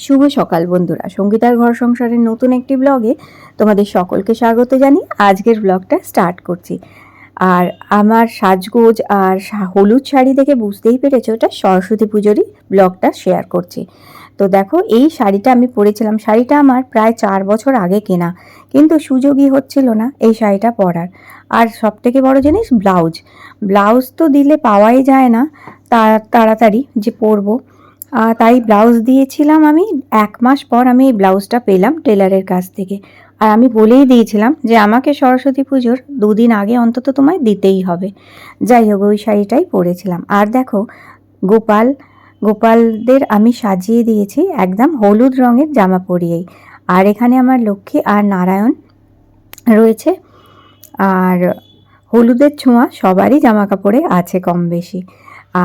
শুভ সকাল বন্ধুরা, সঙ্গীতার ঘর সংসারের নতুন একটি ব্লগে তোমাদের সকলকে স্বাগত জানি। আজকের ব্লগটা স্টার্ট করছি। আর আমার সাজগোজ আর হলুদ শাড়ি দেখে বুঝতেই পেরেছো এটা সরস্বতী পুজোরই ব্লগটা শেয়ার করছি। তো দেখো, এই শাড়িটা আমি পরেছিলাম। শাড়িটা আমার প্রায় 4 বছর আগে কেনা, কিন্তু সুযোগই হচ্ছিল না এই শাড়িটা পরার। আর সবথেকে বড় জিনিস, ব্লাউজ তো দিলে পাওয়াই যায় না তাড়াতাড়ি যে পরবো। তাই ব্লাউজ দিয়েছিলাম আমি। 1 মাস পর আমি এই ব্লাউজটা পেলাম টেলারের কাছ থেকে। আর আমি বলেই দিয়েছিলাম যে আমাকে সরস্বতী পুজোর 2 দিন আগে অন্তত তোমায় দিতেই হবে। যাই হোক, ওই শাড়িটাই পরেছিলাম। আর দেখো, গোপালদের আমি সাজিয়ে দিয়েছি একদম হলুদ রঙের জামা পরিয়েই। আর এখানে আমার লক্ষ্মী আর নারায়ণ রয়েছে। আর হলুদের ছোঁয়া সবারই জামা কাপড়ে আছে কম বেশি।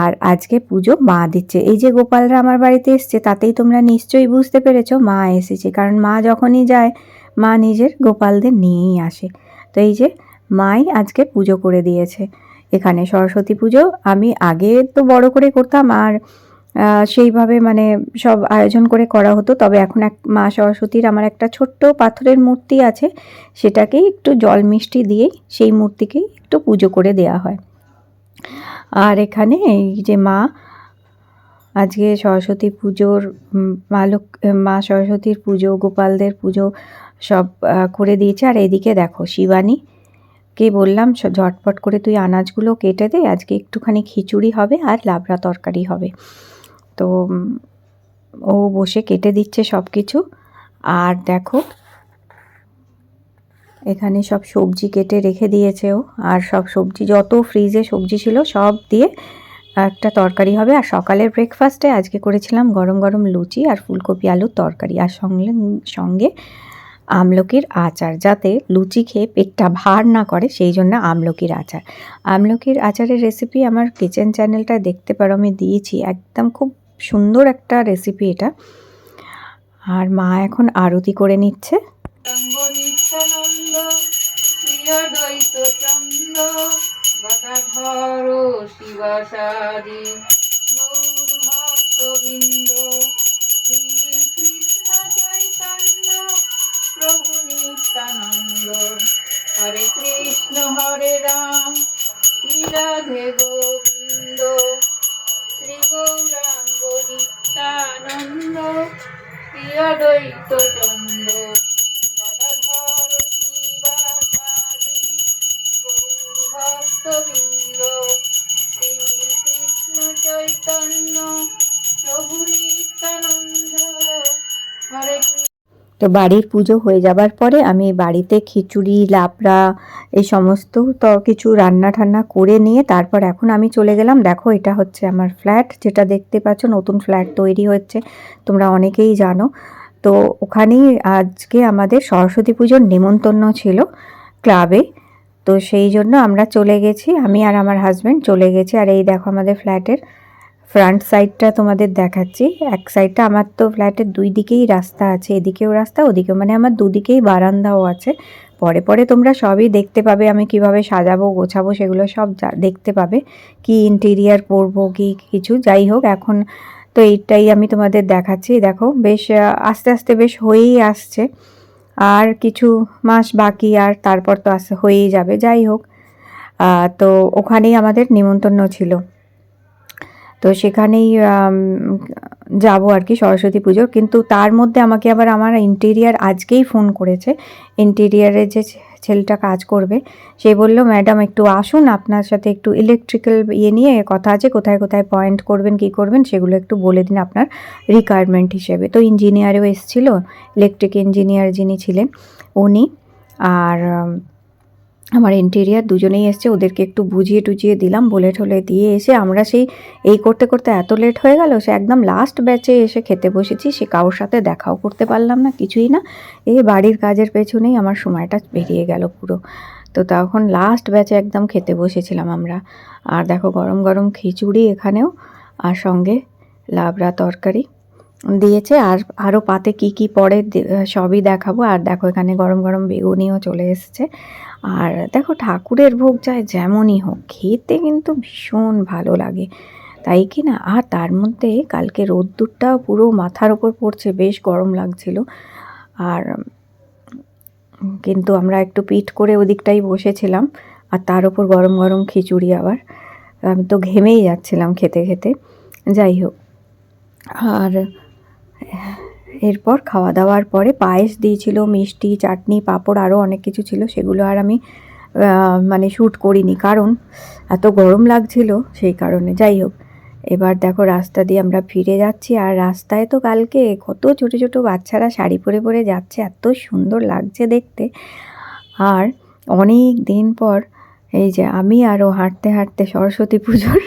আর আজকে পুজো মা দিচ্ছে। এই যে গোপালরা আমার বাড়িতে এসছে, তাতেই তোমরা নিশ্চয়ই বুঝতে পেরেছো মা এসেছে। কারণ মা যখনই যায়, মা নিজের গোপালদের নিয়েই আসে। তো এই যে মাই আজকে পুজো করে দিয়েছে এখানে। সরস্বতী পুজো আমি আগে তো বড় করে করতাম, আর সেইভাবে মানে সব আয়োজন করে করা হতো। তবে এখন মা সরস্বতীর আমার একটা ছোট্ট পাথরের মূর্তি আছে, সেটাকেই একটু জল মিষ্টি দিয়েই সেই মূর্তিকেই একটু পুজো করে দেয়া হয়। আর এখানে এই যে মা আজকে সরস্বতী পুজোর মা সরস্বতীর পুজো, গোপালদের পুজো সব করে দিয়েছে। আর এদিকে দেখো, শিবানীকে বললাম ঝটপট করে তুই আনাজগুলো কেটে দে, আজকে একটুখানি খিচুড়ি হবে আর লাবড়া তরকারি হবে। তো ও বসে কেটে দিচ্ছে সব কিছু। আর দেখো, এখানে সব সবজি কেটে রেখে দিয়েছে ও। আর সব সবজি, যত ফ্রিজে সবজি ছিল সব দিয়ে একটা তরকারি হবে। আর সকালের ব্রেকফাস্টে আজকে করেছিলাম গরম গরম লুচি আর ফুলকপি আলুর তরকারি, আর সঙ্গে আমলকির আচার, যাতে লুচি খেয়ে পেটটা ভার না করে সেই জন্য আমলকির আচার। আমলকির আচারের রেসিপি আমার কিচেন চ্যানেলটা দেখতে পারো, আমি দিয়েছি। একদম খুব সুন্দর একটা রেসিপি এটা। আর মা এখন আরতি করে নিচ্ছে। গদাধর শিবাসাদি গৌর ভক্তবৃন্দ শ্রীকৃষ্ণ চৈতন্য প্রভু নিত্যানন্দ হরে কৃষ্ণ হরে রাম শ্রী রাধে গোবিন্দ শ্রী গৌরাঙ্গ নিত্যানন্দ শ্রী অদ্বৈত চন্দ্র গদাধর শিবাসাদি গৌর ভক্তবৃন্দ শ্রীকৃষ্ণ চৈতন্য প্রভু নিত্যানন্দ হরে কৃষ্ণ। তো বাড়ির পুজো হয়ে যাবার পরে আমি বাড়িতে খিচুড়ি, লাবড়া এই সমস্ত তো কিছু রান্না ঠান্না করে নিয়ে তারপর এখন আমি চলে গেলাম। দেখো, এটা হচ্ছে আমার ফ্ল্যাট, যেটা দেখতে পাচ্ছ, নতুন ফ্ল্যাট তৈরি হচ্ছে, তোমরা অনেকেই জানো। তো ওখানেই আজকে আমাদের সরস্বতী পুজোর নেমন্তন্ন ছিল ক্লাবে। তো সেই জন্য আমরা চলে গেছি, আমি আর আমার হাজব্যান্ড চলে গেছি। আর এই দেখো আমাদের ফ্ল্যাটের ফ্রন্ট সাইডটা তোমাদের দেখাচ্ছি। এক সাইডটা, আমার তো ফ্ল্যাটের 2 দিকেই রাস্তা আছে, এদিকেও রাস্তা ওদিকেও, মানে আমার 2 দিকেই বারান্দাও আছে। পরে পরে তোমরা সবই দেখতে পাবে, আমি কিভাবে সাজাবো গোছাবো সেগুলো সব দেখতে পাবে, কি ইন্টেরিয়ার করবো কি কিছু। যাই হোক, এখন তো এইটাই আমি তোমাদের দেখাচ্ছি। দেখো, বেশ আস্তে আস্তে বেশ হয়েই আসছে, আর কিছু মাস বাকি, আর তারপর তো আস্তে হয়েই যাবে। যাই হোক, তো ওখানেই আমাদের নিমন্ত্রণ ছিল। তো সেখানেই যাব আর কি সরস্বতী পুজোর। কিন্তু তার মধ্যে আমাকে আবার আমার ইন্টেরিয়ার আজকেই ফোন করেছে। ইন্টেরিয়ারের যে ছেলেটা কাজ করবে, সে বলল, ম্যাডাম একটু আসুন, আপনার সাথে একটু ইলেকট্রিক্যাল নিয়ে কথা আছে, কোথায় কোথায় পয়েন্ট করবেন কি করবেন সেগুলো একটু বলে দিন আপনার রিকোয়ারমেন্ট হিসেবে। তো ইঞ্জিনিয়ারও এসেছিলো, ইলেকট্রিক ইঞ্জিনিয়ার যিনি ছিলেন উনি, আর আমার ইন্টেরিয়ার দুজনেই এসছে। ওদেরকে একটু বুঝিয়ে টুজিয়ে দিলাম, বলে ঠলে দিয়ে এসে আমরা এই করতে করতে এত লেট হয়ে গেল, সে একদম লাস্ট ব্যাচে এসে খেতে বসেছি। সে কারোর সাথে দেখাও করতে পারলাম না, কিছুই না। এই বাড়ির কাজের পেছনেই আমার সময়টা বেরিয়ে গেল পুরো। তো তখন লাস্ট ব্যাচে একদম খেতে বসেছিলাম আমরা। আর দেখো, গরম গরম খিচুড়ি এখানেও, আর সঙ্গে লাবড়া তরকারি দিয়েছে। আর আরও পাতে কি কি পড়ে সবই দেখাবো। আর দেখো, এখানে গরম গরম বেগুনিও চলে এসেছে। আর দেখো, ঠাকুরের ভোগ চাই যেমনই হোক, খেতে কিন্তু ভীষণ ভালো লাগে। তাই কি না। আর তার মধ্যে কালকে রোদ্দুরটা পুরো মাথার ওপর পড়ছে, বেশ গরম লাগছিল। আর কিন্তু আমরা একটু পিঠ করে ওদিকটাই বসেছিলাম, আর তার ওপর গরম গরম খিচুড়ি আবার। আমি তো ঘেমেই যাচ্ছিলাম খেতে খেতে। যাই হোক, আর এরপর খাওয়া দাওয়ার পরে পায়েস দিয়েছিল, মিষ্টি, চাটনি, পাঁপড়, আরও অনেক কিছু ছিল। সেগুলো আর আমি মানে শ্যুট করিনি, কারণ এত গরম লাগছিল সেই কারণে। যাই হোক, এবার দেখো রাস্তা দিয়ে আমরা ফিরে যাচ্ছি, আর রাস্তায় তো কালকে কত ছোট ছোট বাচ্চারা শাড়ি পরে পরে যাচ্ছে, এত সুন্দর লাগছে দেখতে। আর অনেক দিন পর এই যে আমি আরও হাঁটতে হাঁটতে সরস্বতী পুজোর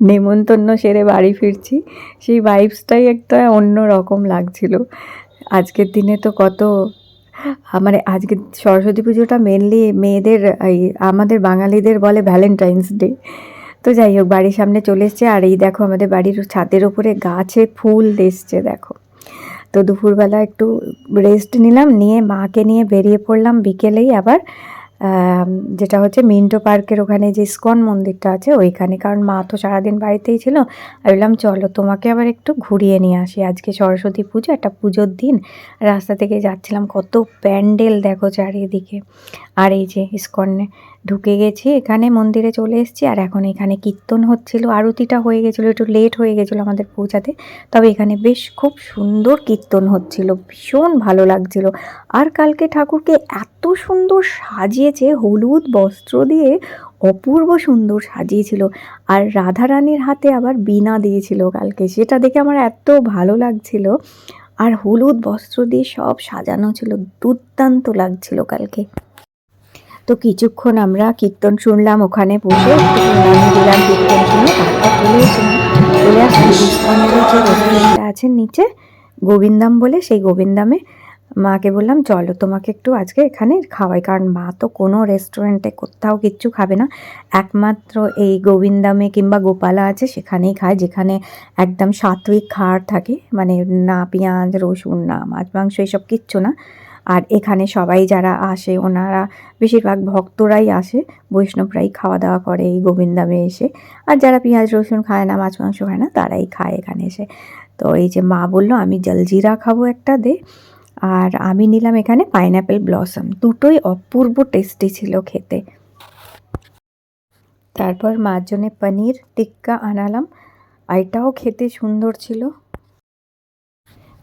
নেমন্তন্ন সেরে বাড়ি ফিরছি, সেই ভাইবসটাই একটা অন্য রকম লাগছিল। আজকের দিনে তো কত মানে আজকে সরস্বতী পুজোটা মেনলি মেয়েদের, এই আমাদের বাঙালিদের বলে ভ্যালেন্টাইন্স ডে। তো যাই হোক, বাড়ির সামনে চলে এসছে, আর এই দেখো আমাদের বাড়ির ছাদের ওপরে গাছে ফুল এসছে দেখো। তো দুপুরবেলা একটু রেস্ট নিলাম, নিয়ে মাকে নিয়ে বেরিয়ে পড়লাম বিকেলেই আবার যেটা হচ্ছে মিন্টো পার্কের ওখানে যে ইস্কন মন্দিরটা আছে ওইখানে, কারণ মা তো সারাদিন বাড়িতেই ছিল। আমি বললাম চলো তোমাকে আবার একটু ঘুরিয়ে নিয়ে আসি, আজকে সরস্বতী পুজো, একটা পুজোর দিন। রাস্তা থেকে যাচ্ছিলাম, কত প্যান্ডেল দেখো চারিদিকে। আর এই যে ইস্কনে ঢুকে গেছি, এখানে মন্দিরে চলে এসেছি। আর এখন এখানে কীর্তন হচ্ছিল, আরতিটা হয়ে গেছিলো, একটু লেট হয়ে গেছিলো আমাদের পৌঁছাতে। তবে এখানে বেশ খুব সুন্দর কীর্তন হচ্ছিল, ভীষণ ভালো লাগছিল। আর কালকে ঠাকুরকে এত সুন্দর সাজিয়েছে, হলুদ বস্ত্র দিয়ে অপূর্ব সুন্দর সাজিয়েছিল। আর রাধারানীর হাতে আবার বীণা দিয়েছিল কালকে, সেটা দেখে আমার এত ভালো লাগছিল। আর হলুদ বস্ত্র দিয়ে সব সাজানো ছিল, দুর্দান্ত লাগছিল কালকে। তো কিছুক্ষণ আমরা কীর্তন শুনলাম, ওখানে বসে একটু প্রণামী দিলাম, কীর্তন শুনে তারপর চলে আসলাম ইস্কনের যে রেস্টুরেন্টটা আছে নিচে, গোবিন্দাম বলে, সেই গোবিন্দামে মাকে বললাম চলো তোমাকে একটু আজকে এখানে খাওয়াই, কারণ মা তো কোনো রেস্টুরেন্টে কোথাও কিচ্ছু খাবে না, একমাত্র এই গোবিন্দামে কিংবা গোপালা আছে সেখানেই খায়, যেখানে একদম সাত্বিক খাবার থাকে, মানে না পেঁয়াজ রসুন, না মাছ মাংস, এসব কিচ্ছু না। আর এখানে সবাই যারা আসে ওনারা বেশিরভাগ ভক্তরাই আসে, বৈষ্ণবরাই খাওয়া দাওয়া করে এই গোবিন্দামে এসে। আর যারা পেঁয়াজ রসুন খায় না, মাছ মাংস খায় না, তারাই খায় এখানে এসে। তো এই যে মা বললো আমি জলজিরা খাবো একটা দে, আর আমি নিলাম এখানে পাইনঅ্যাপেল ব্লসম, দুটোই অপূর্ব টেস্টি ছিল খেতে। তারপর মার জন্য পনির টিক্কা আনালাম, এটাও খেতে সুন্দর ছিল।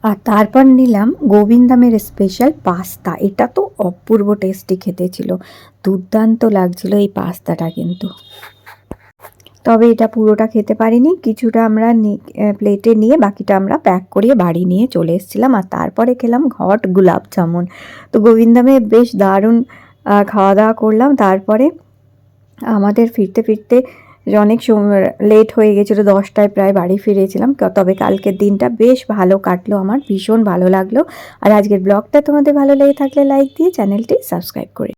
আর তারপর নিলাম গোবিন্দামের স্পেশাল পাস্তা, এটা তো অপূর্ব টেস্টি খেতে ছিল, দুর্দান্ত লাগছিল এই পাস্তাটা কিন্তু। তবে এটা পুরোটা খেতে পারিনি, কিছুটা আমরা প্লেটে নিয়ে বাকিটা আমরা প্যাক করিয়ে বাড়ি নিয়ে চলে এসেছিলাম। আর তারপরে খেলাম হট গোলাপ জামুন। তো গোবিন্দামে বেশ দারুণ খাওয়া দাওয়া করলাম। তারপরে আমাদের ফিরতে ফিরতে অনেক লেট হয়ে গেছিলো, 10টায় প্রায় বাড়ি ফিরেছিলাম। তবে কালকের দিনটা বেশ ভালো কাটলো, আমার ভীষণ ভালো লাগলো। আর আজকের ব্লগটা তোমাদের ভালো লেগে থাকলে লাইক দিয়ে চ্যানেলটি সাবস্ক্রাইব করে